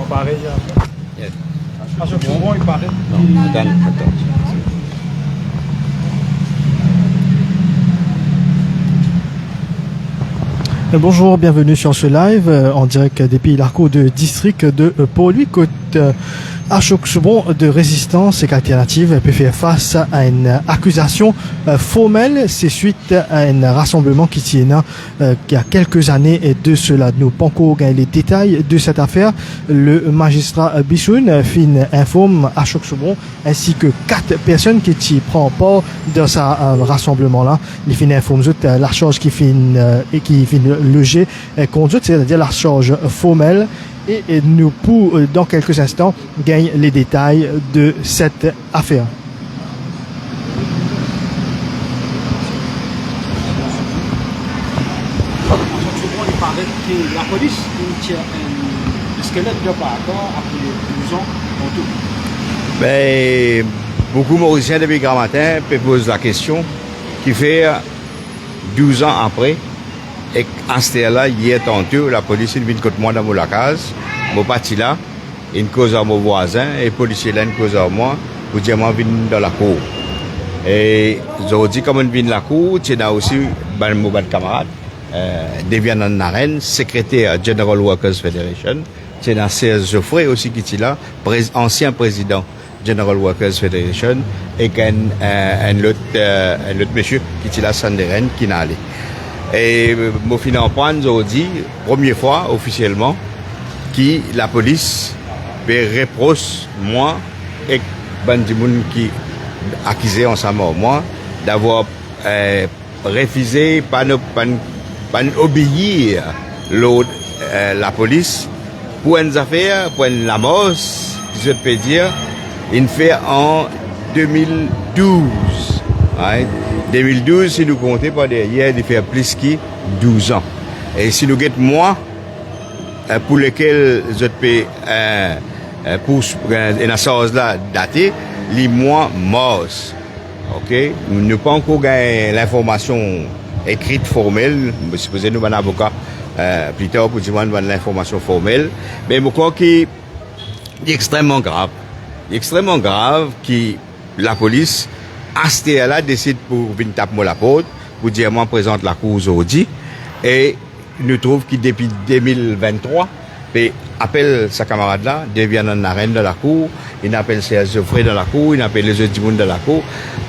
pareil. Yes. À chaque moment, il paraît. Non, attends. Bonjour, bienvenue sur ce live en direct des Pays Larcaux de district de Port-Louis, côte Ashok Soubon de résistance et alternative peut faire face à une accusation formelle. C'est suite à un rassemblement qui tient il y a quelques années et de cela. Nous pensons les détails de cette affaire. Le magistrat Bissoun fin informe Ashok Soubon ainsi que 4 personnes qui prennent part dans ce rassemblement-là. Il fin informe la charge qui fin logée contre eux, c'est-à-dire la charge formelle. Et nous pour, dans quelques instants, gagner les détails de cette affaire. Il paraît que la police tient un squelette de par rapport après 12 ans en tout. Ben, beaucoup Mauriciens depuis grand matin posent la question qui fait 12 ans après. Et à ce là hier tantôt, la police est venue contre moi dans mon case. Mon parti là, une cause à mon voisin, et les policiers là, une cause à moi, pour dire moi, je viens dans la cour. Et aujourd'hui, comme on vient dans la cour, tu as aussi mon camarade, Devian Naren, secrétaire General Workers Federation. Tu as Serge Geoffrey aussi qui est là, ancien président General Workers Federation, et un autre monsieur qui est là, Sanderen, qui est allé. Et mon financement aujourd'hui, première fois officiellement, qui la police reproche moi et Bandimoun qui accusé ensemble moi d'avoir refusé pas obéir la police pour une affaire, pour une lamos, je peux dire, une fait en 2012. Right? 2012, si nous comptons pas derrière, il fait plus que 12 ans. Et si nous guettons moi, pour lequel je peux, pour une chose là datée, les mois morts. Ok? Nous n'avons pas encore gagné l'information écrite formelle. Je suppose nous avons un avocat plus tard pour dire l'information formelle. Mais je crois qu'il est extrêmement grave. Il est extrêmement grave que la police, à ce là décide pour venir taper la porte, pour dire moi présente la cour aujourd'hui. Et nous trouve que depuis 2023, il appelle sa camarade là, devient un arène de la cour, il appelle Serge Geoffrey dans la cour, il appelle les autres du monde de la cour.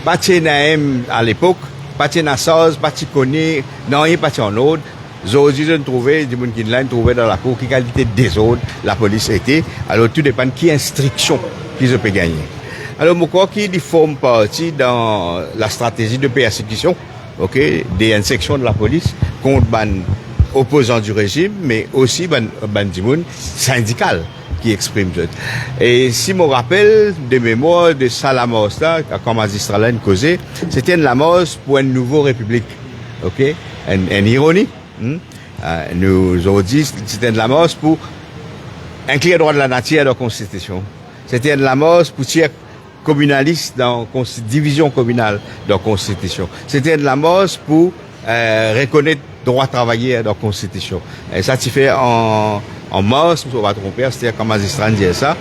Pas de Naïm à l'époque, pas de Nassaz, pas de Koné, non, il pas en autre. Aujourd'hui, je trouvais, du monde qui l'a trouvé dans la cour, qui qualité désordre la police était. Alors tout dépend de qui instruction qu'ils peuvent gagner. Alors, je crois qu'il forme partie dans la stratégie de persécution, ok, des sections de la police contre les opposants du régime, mais aussi des syndicales qui expriment ça. Et si je me rappelle de mémoire de ça, la mort là, quand magistrat l'a causé, c'était une mort pour une nouvelle république, ok, une ironie. Nous avons dit c'était la mort pour inclure le droit de la nature dans la Constitution. C'était la mort pour tirer communaliste dans la division communale dans la Constitution. C'était de la mort pour reconnaître le droit de travailler dans la Constitution. Et ça, tu fais en mars, on va tromper, c'est-à-dire quand magistrat dit ça.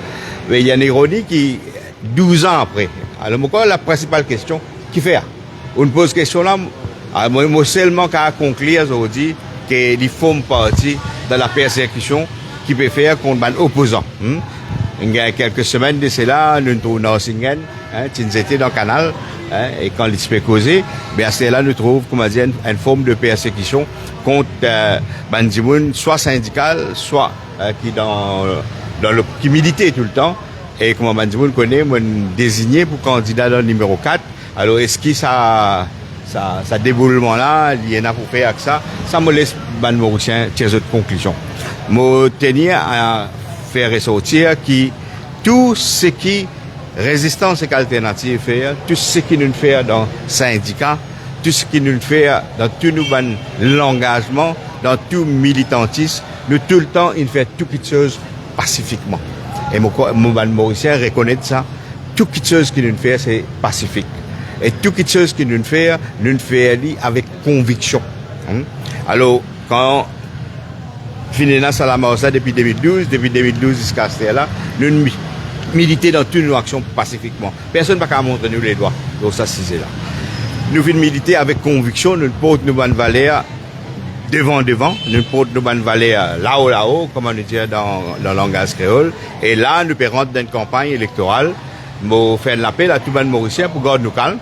Mais il y a une ironie qui, 12 ans après. Alors, moi, la principale question, qui fait? On pose question là, moi seulement qu'à conclure aujourd'hui qu'il forme partie de la persécution qui peut faire contre les opposants. Il y a quelques semaines de cela, nous trouvons dans Singen, nous étions dans le canal, et quand il se fait causer, à ce là nous trouvons, comment dire, une forme de persécution contre Bandimoun, soit syndicale, soit qui militait tout le temps. Et comme Bandimoun connaît, moi désigné pour candidat dans le numéro 4. Alors est-ce que ça déroulement là, il y en a pour faire avec ça, ça me laisse ban Mauricien tirer de conclusion. Moi tenir à faire ressortir qui tout ce qui résistance et alternative fait, tout ce qui nous fait dans syndicat, tout ce qui nous fait dans tout l'engagement, dans tout militantisme, nous tout le temps il fait tout quelque chose pacifiquement. Et mon Mauricien reconnaît ça, tout quelque chose qui nous fait c'est pacifique. Et tout quelque chose qui nous fait avec conviction. Alors quand Finena Salamosa depuis 2012, depuis 2012 jusqu'à ce là, nous militer dans toutes nos actions pacifiquement. Personne ne va montrer nous les doigts. Donc ça, c'est là. Nous venons militer avec conviction, nous portons nos bonnes valeurs devant, nous portons nos bonnes valeurs là-haut, comme on dit dans le langage créole. Et là, nous rentrons dans une campagne électorale. Nous faisons l'appel à tout le monde mauricien pour garder nous calme.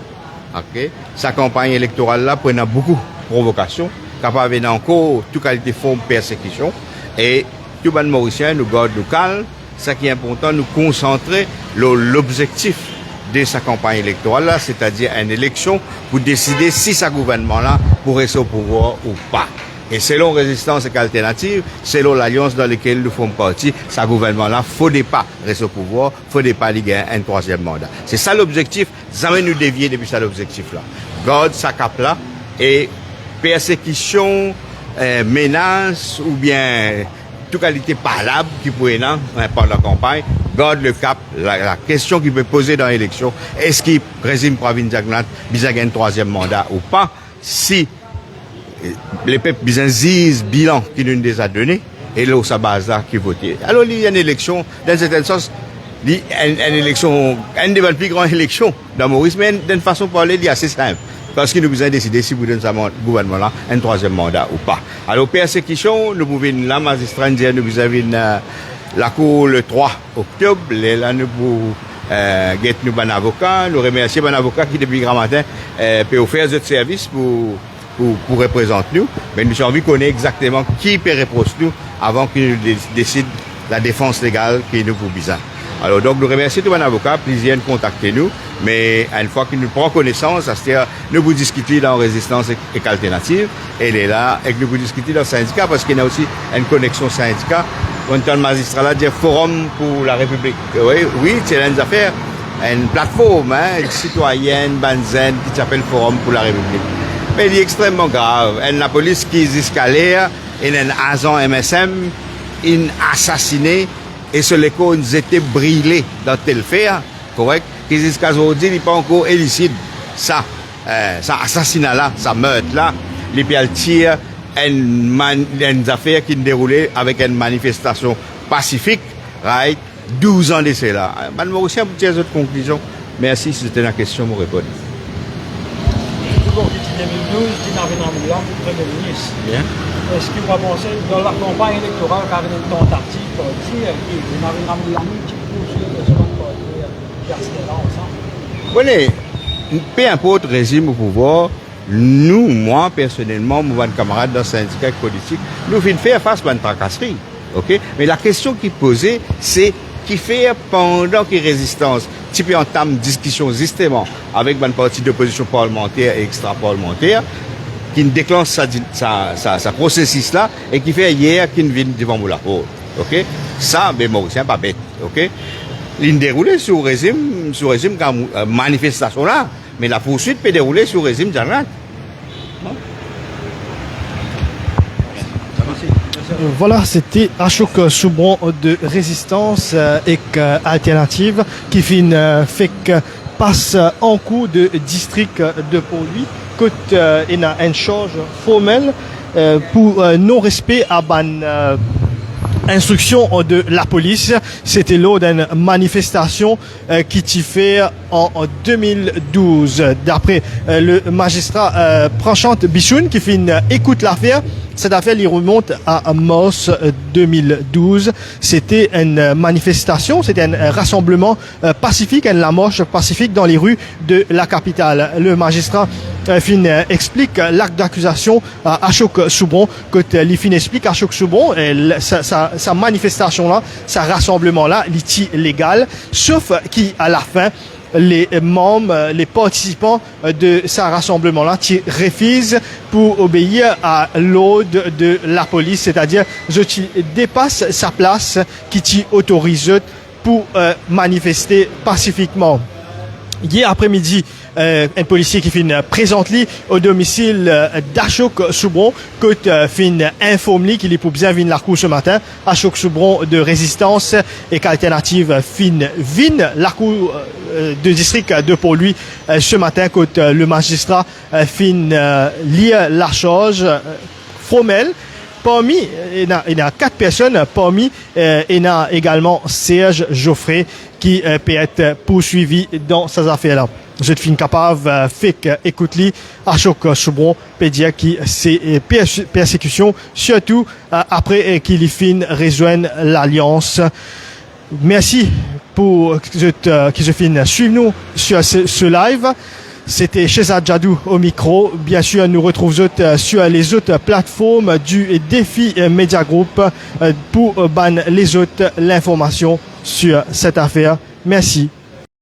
Okay. Sa campagne électorale là prend beaucoup de provocations, capable de encore toute qualité de forme de persécution. Et tout le monde mauricien nous garde nous calme. Ce qui est important, nous concentrer l'objectif de sa campagne électorale là, c'est-à-dire une élection pour décider si ce gouvernement-là pourrait rester au pouvoir ou pas. Et selon Résistance et Alternative, selon l'alliance dans laquelle nous faisons partie, ce gouvernement-là, il ne faut pas rester au pouvoir, il ne faut pas gagner un troisième mandat. C'est ça l'objectif, jamais nous dévier depuis ça l'objectif-là. Garde sa cap-là et persécution, menace ou bien toute qualité parlable qui pourrait être pendant la campagne, garde le cap, la question qui peut poser dans l'élection, est-ce qu'il régime Pravin Jagnnath besoin un troisième mandat ou pas, si les peuples disent bilan qui nous les a donné, et là, sa base là qui vote. Alors, il y a une élection, dans un certain sens, une élection, une des plus grandes élections dans Maurice, mais d'une façon de parler, il est assez simple. Parce qu'il nous besoin de décider si vous donnez ce gouvernement-là un troisième mandat ou pas. Alors, persécution, nous pouvons, la magistrat nous besoin la cour le 3 octobre, là, nous pouvons, nous bon avocat, nous remercier bon avocat qui, depuis grand matin, peut offrir notre service pour représenter nous. Mais nous avons envie de connaître exactement qui peut reprocher nous avant qu'il nous décide la défense légale qui nous pour besoin. Alors, donc, nous remercions tout mon avocat, plaisir de contacter nous, mais une fois qu'il nous prend connaissance, c'est-à-dire, nous vous discuter dans Résistance et Alternative, elle est là, et que nous vous discuter dans le syndicat, parce qu'il y a aussi une connexion syndicat. On a un magistrat là, dit Forum pour la République. Oui, c'est une affaire, une plateforme, citoyenne, banzen, qui s'appelle Forum pour la République. Mais il est extrêmement grave. La police qui escalère, il y a un agent MSM, il a assassiné, et ce l'écho nous était brûlé dans tel fait, correct, qui jusqu'à aujourd'hui n'est pas encore élucide. Ça assassinat-là, ça meurtre-là, les pieds tirent une affaire qui se déroulait avec une manifestation pacifique, right, 12 ans de cela. Madame Mauricien, pour tirer votre conclusion, merci si c'était la question, vous répondez. Toujours qui dit 2012, qui n'avait pas de Premier ministre. Bien. Est-ce qu'il va penser dans la campagne électorale, car il y a une tentative pour dire qu'il n'avait pas de l'ami qui pousse le second parti vers ce là ensemble? Voyez, peu importe le régime au pouvoir, nous, moi, personnellement, mon camarade dans le syndicat politique, nous venons faire face à une tracasserie. Okay? Mais la question qui est posée, c'est qui fait pendant qu'il y a résistance, tu peux entamer une discussion justement avec une partie d'opposition parlementaire et extra-parlementaire, qui déclenche sa processus-là et qui fait hier qu'il vient devant la cour. Ok? Ça, ben, Mauricien, pas bête. Ok? Il déroule sur le régime comme manifestation là, mais la poursuite peut dérouler sur le régime Jagnnath. Voilà, c'était Ashok Soubron de Résistance et Alternative qui fait passe en coup de district de Port-Louis que il y a une charge formelle pour non-respect à ban instruction de la police. C'était lors d'une manifestation qui s'est fait en 2012. D'après le magistrat Prachante Bichoun qui écoute l'affaire. Cette affaire il remonte à mars 2012. C'était une manifestation, c'était un rassemblement pacifique, la marche pacifique dans les rues de la capitale. Le magistrat explique l'acte d'accusation à Ashok Soubron. Que l'IFIN explique à Ashok Soubron, sa manifestation-là, sa rassemblement-là, il est légal, sauf qu'à la fin, les membres, les participants de ce rassemblement-là qui refusent pour obéir à l'ordre de la police, c'est-à-dire je dépasse sa place qui t'y autorise pour manifester pacifiquement. Hier après-midi, un policier qui présente au domicile d'Ashok Soubron, que informe qu'il est pour bien venir la cour ce matin. Ashok Soubron de Résistance et qu'Alternative vin la cour de district de Port-Louis ce matin, que le magistrat lire la charge formelle parmi, il y a 4 personnes, parmi, il y a également Serge Geoffrey qui peut être poursuivi dans ces affaires-là. Je suis capable de faire écouter Ashok Soubron peut dire que c'est persécution, surtout après qu'il fin rejoindre l'Alliance. Merci pour que je fin suivre nous sur ce live. C'était Shehzad Jadou au micro. Bien sûr, nous retrouvons sur les autres plateformes du Défi Media Group pour ban les autres l'information sur cette affaire. Merci.